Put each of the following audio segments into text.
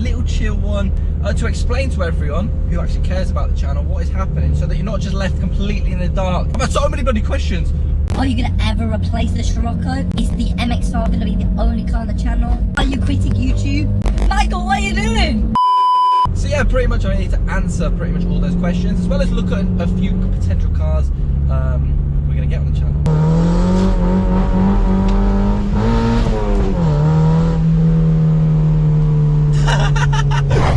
little chill one to explain to everyone who actually cares about the channel what is happening, so that you're not just left completely in the dark. I've had so many bloody questions. Are you gonna ever replace the Scirocco? Is the MX-5 gonna be the only car on the channel? Are you quitting YouTube? Michael, what are you doing? So yeah, pretty much I need to answer pretty much all those questions, as well as look at a few potential cars we're gonna get on the channel.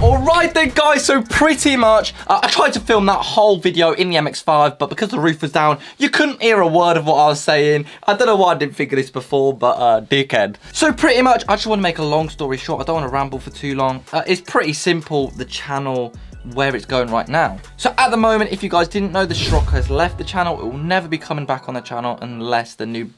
Alright then guys, so pretty much I tried to film that whole video in the MX-5, but because the roof was down, you couldn't hear a word of what I was saying. I don't know why I didn't think of this before, but dickhead. So pretty much, I just want to make a long story short. I don't want to ramble for too long. It's pretty simple, the channel, where it's going right now. So at the moment, if you guys didn't know, the Scirocco has left the channel. It will never be coming back on the channel unless the new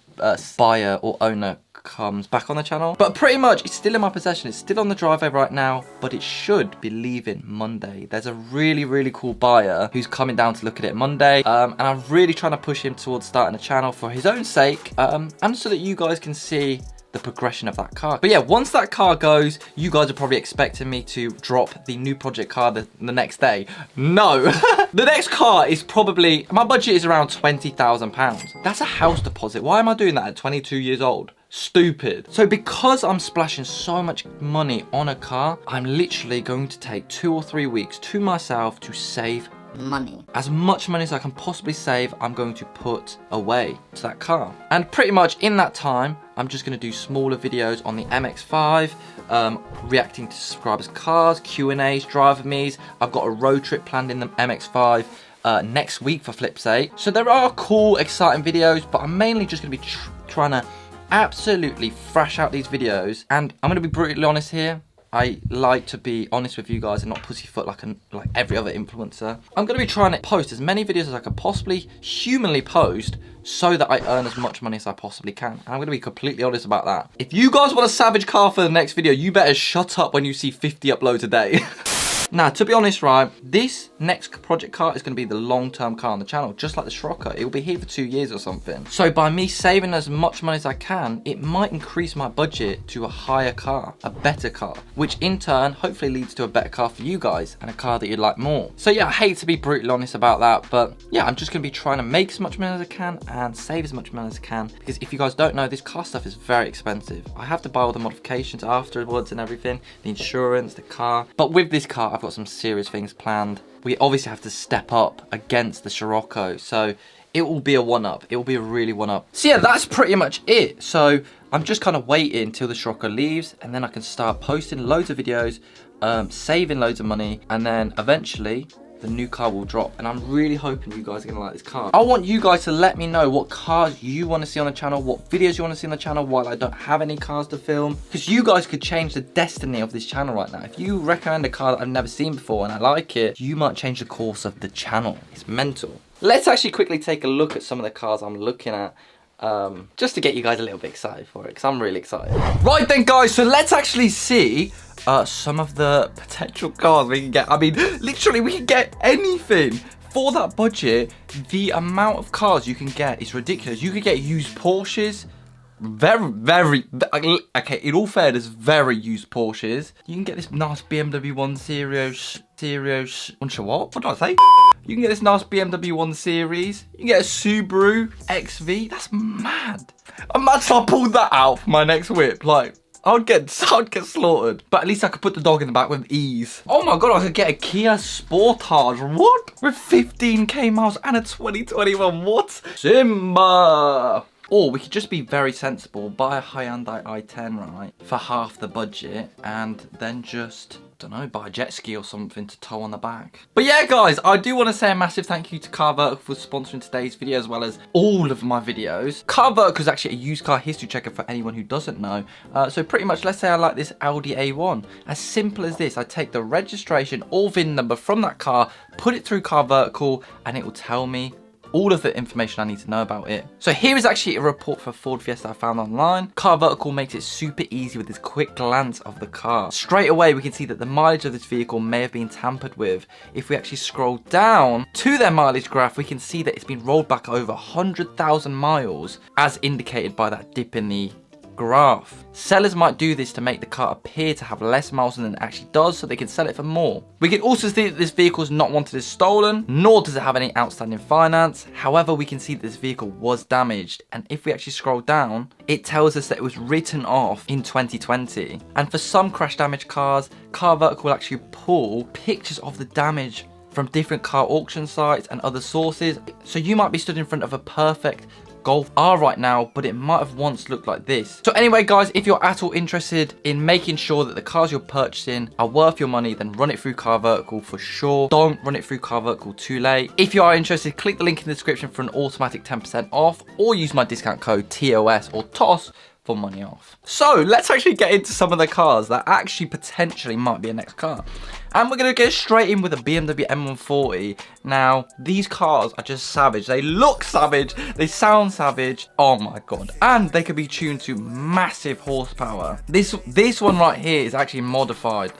buyer or owner comes back on the channel. But pretty much it's still in my possession. It's still on the driveway right now, but it should be leaving Monday. There's a really cool buyer who's coming down to look at it Monday, and I'm really trying to push him towards starting a channel for his own sake, and so that you guys can see the progression of that car. But yeah, once that car goes, you guys are probably expecting me to drop the new project car the next day. No. The next car is probably, my budget is around £20,000. That's a house deposit. Why am I doing that at 22 years old? Stupid. So because I'm splashing so much money on a car, I'm literally going to take 2 or 3 weeks to myself to save money. As much money as I can possibly save, I'm going to put away to that car. And pretty much in that time, I'm just going to do smaller videos on the MX-5, reacting to subscribers' cars, Q&As, driver me's. I've got a road trip planned in the MX-5 next week for Flipstate. So there are cool, exciting videos, but I'm mainly just going to be trying to absolutely thrash out these videos. And I'm going to be brutally honest here. I like to be honest with you guys and not pussyfoot like every other influencer. I'm going to be trying to post as many videos as I can possibly humanly post so that I earn as much money as I possibly can. And I'm going to be completely honest about that. If you guys want a savage car for the next video, you better shut up when you see 50 uploads a day. Now, to be honest, right, this next project car is going to be the long-term car on the channel, just like the Scirocco. It will be here for 2 years or something. So by me saving as much money as I can, it might increase my budget to a higher car, a better car, which in turn hopefully leads to a better car for you guys and a car that you'd like more. So yeah, I hate to be brutally honest about that, but yeah, I'm just going to be trying to make as much money as I can and save as much money as I can, because if you guys don't know, this car stuff is very expensive. I have to buy all the modifications afterwards and everything, the insurance, the car. But with this car, I've got some serious things planned. We obviously have to step up against the Scirocco, so it will be a one-up. It will be a really one-up. So yeah, that's pretty much it. So I'm just kind of waiting till the Scirocco leaves, and then I can start posting loads of videos, saving loads of money, and then eventually the new car will drop. And I'm really hoping you guys are gonna like this car. I want you guys to let me know what cars you want to see on the channel, what videos you want to see on the channel while I don't have any cars to film, because you guys could change the destiny of this channel right now. If you recommend a car that I've never seen before and I like it, you might change the course of the channel. It's mental. Let's actually quickly take a look at some of the cars I'm looking at, just to get you guys a little bit excited for it, because I'm really excited. Right then guys, so let's actually see some of the potential cars we can get. I mean, literally we can get anything. For that budget, the amount of cars you can get is ridiculous. You could get used Porsches, okay, in all fairness, very used Porsches. You can get this nice BMW 1 Series, what did I say? You can get this nice BMW 1 Series. You can get a Subaru XV. That's mad. Imagine I pulled that out for my next whip. Like, I'd get slaughtered. But at least I could put the dog in the back with ease. Oh my god, I could get a Kia Sportage. What? With 15k miles and a 2021. What? Simba. Or we could just be very sensible, buy a Hyundai i10, right, for half the budget, and then just, don't know, buy a jet ski or something to tow on the back. But yeah, guys, I do want to say a massive thank you to Car Vertical for sponsoring today's video, as well as all of my videos. Car Vertical is actually a used car history checker for anyone who doesn't know. So pretty much, let's say I like this Audi A1. As simple as this, I take the registration or VIN number from that car, put it through Car Vertical, and it will tell me all of the information I need to know about it. So here is actually a report for Ford Fiesta I found online. Car Vertical makes it super easy with this quick glance of the car. Straight away, we can see that the mileage of this vehicle may have been tampered with. If we actually scroll down to their mileage graph, we can see that it's been rolled back over 100,000 miles, as indicated by that dip in the graph. Sellers might do this to make the car appear to have less miles than it actually does, so they can sell it for more. We can also see that this vehicle is not wanted as stolen, nor does it have any outstanding finance. However, we can see that this vehicle was damaged, and if we actually scroll down, it tells us that it was written off in 2020. And for some crash damage cars, Car Vertical will actually pull pictures of the damage from different car auction sites and other sources. So you might be stood in front of a perfect Golf R right now, but it might have once looked like this. So anyway, guys, if you're at all interested in making sure that the cars you're purchasing are worth your money, then run it through Car Vertical for sure. Don't run it through Car Vertical too late. If you are interested, click the link in the description for an automatic 10% off, or use my discount code TOS or TOS for money off. So let's actually get into some of the cars that actually potentially might be a next car. And we're going to go straight in with a BMW M140. Now, these cars are just savage. They look savage. They sound savage. Oh my God. And they can be tuned to massive horsepower. This one right here is actually modified,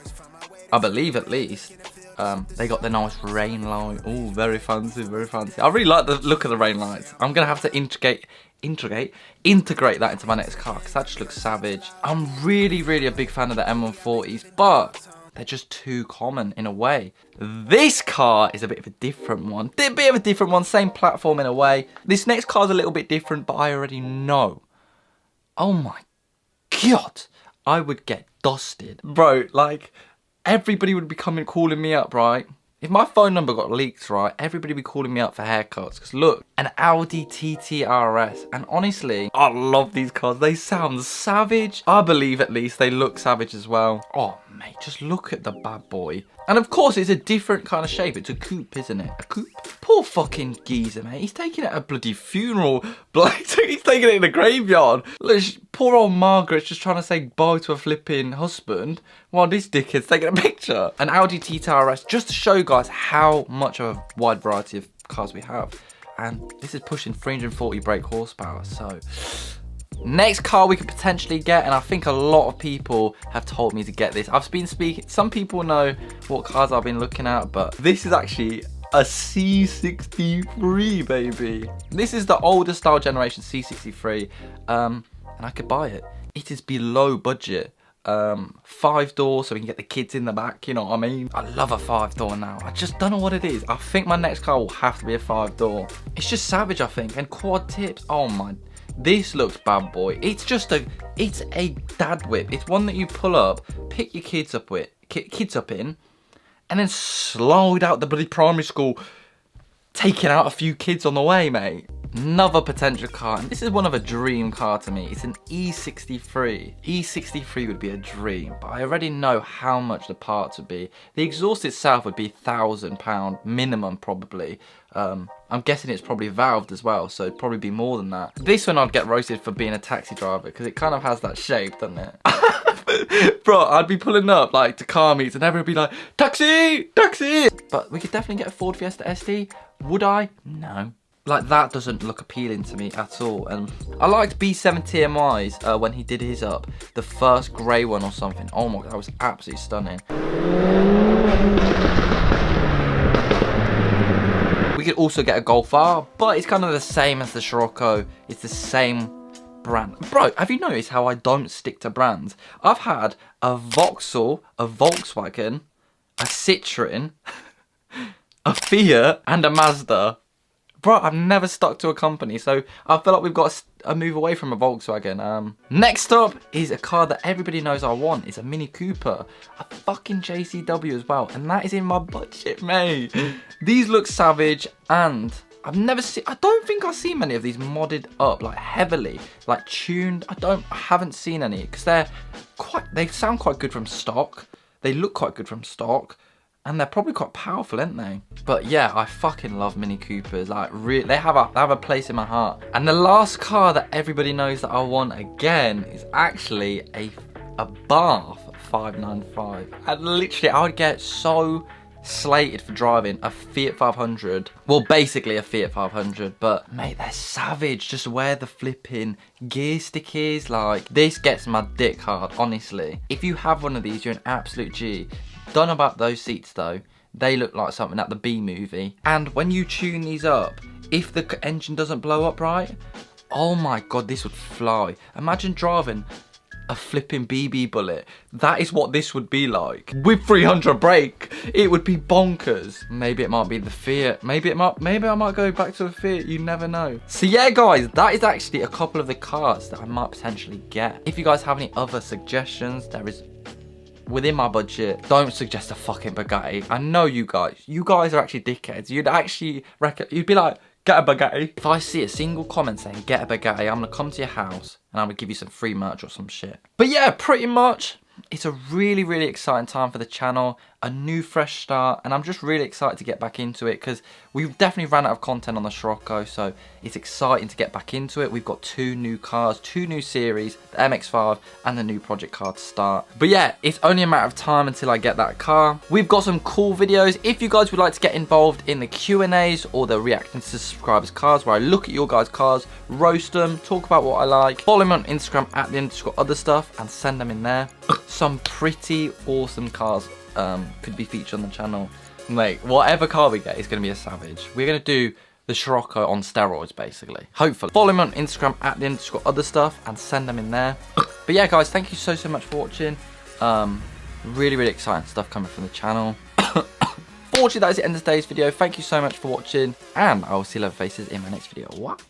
I believe at least. They got the nice rain light. Oh, very fancy, very fancy. I really like the look of the rain lights. I'm going to have to integrate that into my next car because that just looks savage. I'm really a big fan of the M140s, but they're just too common in a way. This car is a bit of a different one. Same platform in a way. This next car is a little bit different, but I already know. Oh my God, I would get dusted. Bro, like, everybody would be calling me up, right? If my phone number got leaked, right, everybody would be calling me up for haircuts. Because look, an Audi TT RS. And honestly, I love these cars. They sound savage. I believe at least they look savage as well. Oh, mate, just look at the bad boy. And of course, it's a different kind of shape. It's a coupe, isn't it? A coupe? Poor fucking geezer, mate. He's taking it at a bloody funeral. He's taking it in a graveyard. Look, poor old Margaret's just trying to say bye to a flipping husband while this dickhead's taking a picture. An Audi TT RS, just to show you guys how much of a wide variety of cars we have. And this is pushing 340 brake horsepower, so... Next car we could potentially get, and I think a lot of people have told me to get this. I've been speaking, some people know what cars I've been looking at, but this is actually a C63, baby. This is the older style generation C63, and I could buy it. It is below budget. 5-door, so we can get the kids in the back, you know what I mean? I love a 5-door now. I just don't know what it is. I think my next car will have to be a 5-door. It's just savage, I think, and quad tips. Oh my... This looks bad boy. It's a dad whip. It's one that you pull up, pick your kids up in, and then slide out the bloody primary school, taking out a few kids on the way, mate. Another potential car, and this is one of a dream car to me. It's an E63. E63 would be a dream, but I already know how much the parts would be. The exhaust itself would be £1,000 minimum, probably. I'm guessing it's probably valved as well, so it'd probably be more than that. This one I'd get roasted for being a taxi driver, because it kind of has that shape, doesn't it? Bro, I'd be pulling up like to car meets and everyone would be like, taxi, taxi. But we could definitely get a Ford Fiesta ST. Would I? No. Like, that doesn't look appealing to me at all. And I liked B7 TMI's when he did his up, the first grey one or something. Oh my God, that was absolutely stunning. We could also get a Golf R, but it's kind of the same as the Scirocco. It's the same brand. Bro, have you noticed how I don't stick to brands? I've had a Vauxhall, a Volkswagen, a Citroen, a Fiat, and a Mazda. Bro, I've never stuck to a company, so I feel like we've got a move away from a Volkswagen. Next up is a car that everybody knows I want. It's a Mini Cooper, a fucking JCW as well, and that is in my budget, mate. These look savage, and I don't think I've seen many of these modded up, like heavily, like tuned. I haven't seen any, because they sound quite good from stock. They look quite good from stock. And they're probably quite powerful, aren't they? But yeah, I fucking love Mini Coopers. Like, really, they have a place in my heart. And the last car that everybody knows that I want again is actually a Bath 595. And literally, I would get so slated for driving a Fiat 500. Well, basically a Fiat 500, but mate, they're savage. Just where the flipping gear stick is, like, this gets my dick hard, honestly. If you have one of these, you're an absolute G. Don't know about those seats though. They look like something out the B movie. And when you tune these up, if the engine doesn't blow up right, Oh my god, this would fly. Imagine driving a flipping BB bullet. That is what this would be like. With 300 brake, it would be bonkers. Maybe it might be the Fiat. Maybe I might go back to a Fiat. You never know. So yeah, guys, that is actually a couple of the cars that I might potentially get. If you guys have any other suggestions, there is within my budget. Don't suggest a fucking Bugatti. I know you guys. You guys are actually dickheads. You'd actually reckon, you'd be like, get a Bugatti. If I see a single comment saying get a Bugatti, I'm gonna come to your house and I'm gonna give you some free merch or some shit. But yeah, pretty much, it's a really, really exciting time for the channel. A new fresh start, and I'm just really excited to get back into it because we've definitely ran out of content on the Scirocco, so it's exciting to get back into it. We've got 2 new cars, 2 new series, the MX-5 and the new project car to start. But yeah, it's only a matter of time until I get that car. We've got some cool videos. If you guys would like to get involved in the Q&As or the reacting to subscribers cars, where I look at your guys' cars, roast them, talk about what I like, follow me on Instagram at @_OtherStuff and send them in there. Some pretty awesome cars could be featured on the channel. Mate, whatever car we get is going to be a savage. We're going to do the Scirocco on steroids, basically. Hopefully. Follow me on Instagram at @_OtherStuff and send them in there. But yeah, guys, thank you so much for watching. Really, really exciting stuff coming from the channel. Fortunately, that is the end of today's video. Thank you so much for watching, and I will see you faces in my next video. What?